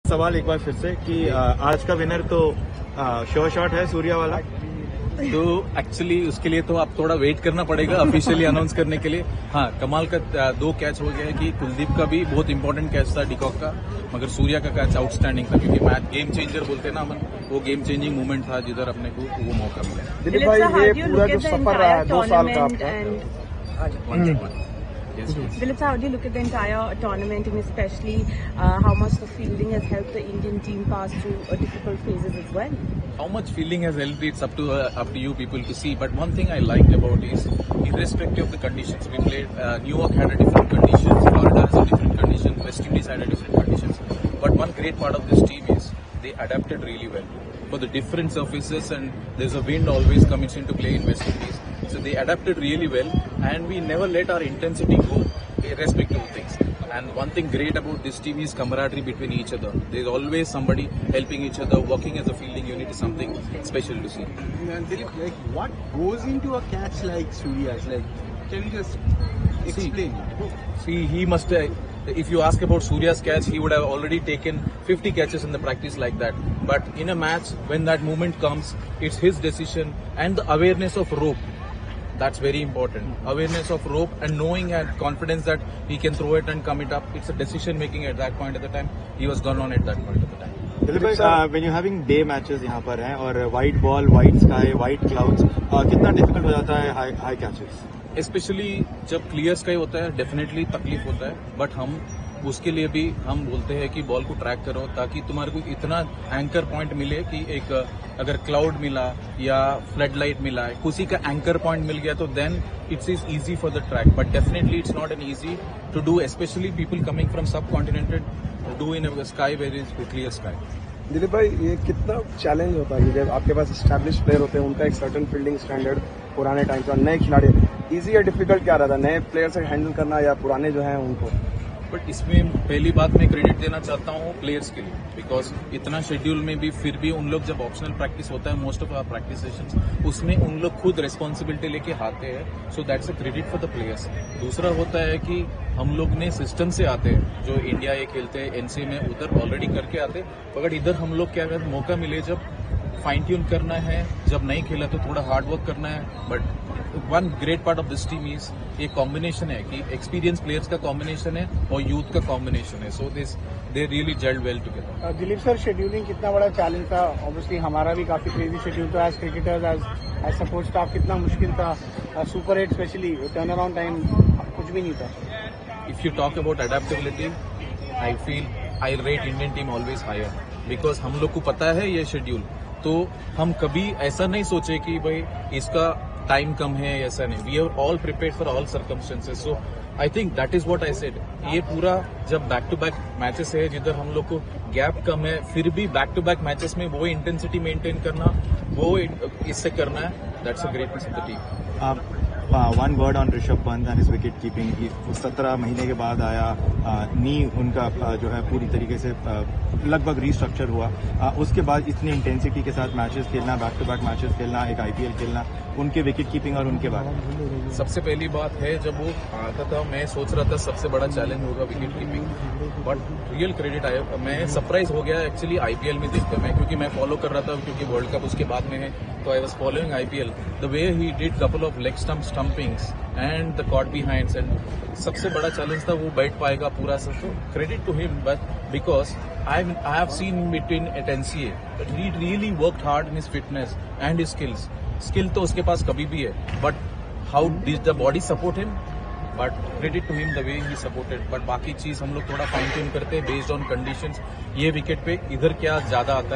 सवाल एक बार फिर से कि आज का विनर तो श्योर शॉट है सूर्या वाला। तो एक्चुअली उसके लिए तो आप थोड़ा वेट करना पड़ेगा ऑफिशियली अनाउंस करने के लिए। हाँ, कमाल का 2 कैच हो गया है कि कुलदीप का भी बहुत इंपॉर्टेंट कैच था डिकॉक का, मगर सूर्या का कैच आउटस्टैंडिंग था क्योंकि मैच गेम चेंजर बोलते हैं ना अपन, वो गेम चेंजिंग मूवमेंट था जिधर अपने को वो मौका मिला। दिलीप भाई, ये पूरा जो सफर रहा है 2 साल का आपका, Dilip, how do you look at the entire tournament and especially how much the fielding has helped the Indian team pass through difficult phases as well? How much fielding has helped, it's up to you people to see. But one thing I liked about is, irrespective of the conditions, we played. New York had a different conditions, Florida has a different condition, West Indies had a different conditions. But one great part of this team is they adapted really well for the different surfaces, and there's a wind always comes into play in West Indies. So they adapted really well, and we never let our intensity go, irrespective of things. And one thing great about this team is camaraderie between each other. There's always somebody helping each other. Working as a fielding unit is something special to see. Dilip, like what goes into a catch like Surya's? Like, can you just explain? See, he must. If you ask about Surya's catch, he would have already taken 50 catches in the practice like that. But in a match, when that moment comes, it's his decision and the awareness of rope. That's very important. Awareness of rope and knowing and confidence that he can throw it and come it up. It's a decision making at that point at the time. He was gone on at that point of the time. Dilip भाई, when you're having day matches यहाँ पर हैं और white ball, white sky, white clouds, कितना difficult हो जाता है high catches? Specially जब क्लियर स्काई होता है डेफिनेटली तकलीफ होता है, बट हम उसके लिए भी हम बोलते हैं कि बॉल को ट्रैक करो ताकि तुम्हारे को इतना एंकर पॉइंट मिले कि एक अगर क्लाउड मिला या फ्लड लाइट मिला, किसी का एंकर पॉइंट मिल गया तो then it's is easy for the track, but definitely it's not an easy to do, specially people coming from subcontinent do in sky where is clear sky. Dilip भाई, ये कितना challenge होता है जब आपके पास एस्टैब्लिश प्लेयर होते हैं, उनका एक सर्टन फील्डिंग स्टैंडर्ड पुराने टाइम का, नए खिलाड़ी, इजी या डिफिकल्ट क्या रहता है नए प्लेयर से हैंडल करना या पुराने जो हैं उनको? बट इसमें पहली बात मैं क्रेडिट देना चाहता हूँ प्लेयर्स के लिए, बिकॉज इतना शेड्यूल में भी फिर भी उन लोग जब ऑप्शनल प्रैक्टिस होता है most of our practice sessions, उसमें उन लोग खुद रिस्पॉन्सिबिलिटी लेके आते हैं, so that's a credit for the players. दूसरा होता है कि हम लोग ने सिस्टम से आते हैं, जो इंडिया ये खेलते हैं एनसी में उधर ऑलरेडी करके आते, मगर इधर हम लोग क्या करते, मौका मिले जब फाइन ट्यून करना है, जब नहीं खेला तो थोड़ा हार्ड वर्क करना है। But one great part of this team is ये कॉम्बिनेशन है कि एक्सपीरियंस प्लेयर्स का कॉम्बिनेशन है और यूथ का कॉम्बिनेशन है, so this they really gelled well together. Dilip sir, scheduling कितना बड़ा चैलेंज था? ऑब्वियसली हमारा भी काफी क्रेजी शेड्यूल था as cricketers, as support staff, कितना मुश्किल था? Super 8 specially turn around time कुछ भी नहीं था। If you talk about adaptability, I feel I rate Indian team always higher, because हम लोग को पता है ये शेड्यूल, तो हम कभी ऐसा नहीं सोचे कि भाई इसका टाइम कम है, ऐसा नहीं। We are all prepared for all circumstances, so I think that is what I said. ये पूरा जब बैक टू बैक मैचेस है जिधर हम लोग को गैप कम है, फिर भी बैक टू बैक मैचेस में वो इंटेंसिटी मेंटेन करना, वो इससे करना है, that's a greatness of the team. One word on Rishabh Pant and his wicket keeping. 17 महीने के बाद आया, नी उनका जो है पूरी तरीके से लगभग रीस्ट्रक्चर हुआ, उसके बाद इतनी इंटेंसिटी के साथ मैचेस खेलना, बैक टू बैक मैचेस खेलना, एक आईपीएल खेलना, उनके विकेट कीपिंग और उनके बारे में सबसे पहली बात है, जब वो आता था मैं सोच रहा था सबसे बड़ा चैलेंज होगा wicket keeping, but real credit आया। मैं सरप्राइज हो गया एक्चुअली आईपीएल में देखकर, मैं क्योंकि मैं फॉलो कर रहा था क्योंकि वर्ल्ड कप उसके बाद में है, तो I was following IPL, the way he did couple of leg stumpings and the caught behinds, and सबसे बड़ा चैलेंज था वो बैठ पाएगा पूरा सब, तो credit to him. But because I have seen him between at NCA, but he really worked hard in his fitness and his skills. Skill तो उसके पास कभी भी है, but how did the body support him? But credit to him the way he supported. But बाकी चीज हम लोग थोड़ा फाइन ट्यून करते हैं based on conditions. ये विकेट पे इधर क्या ज्यादा आता है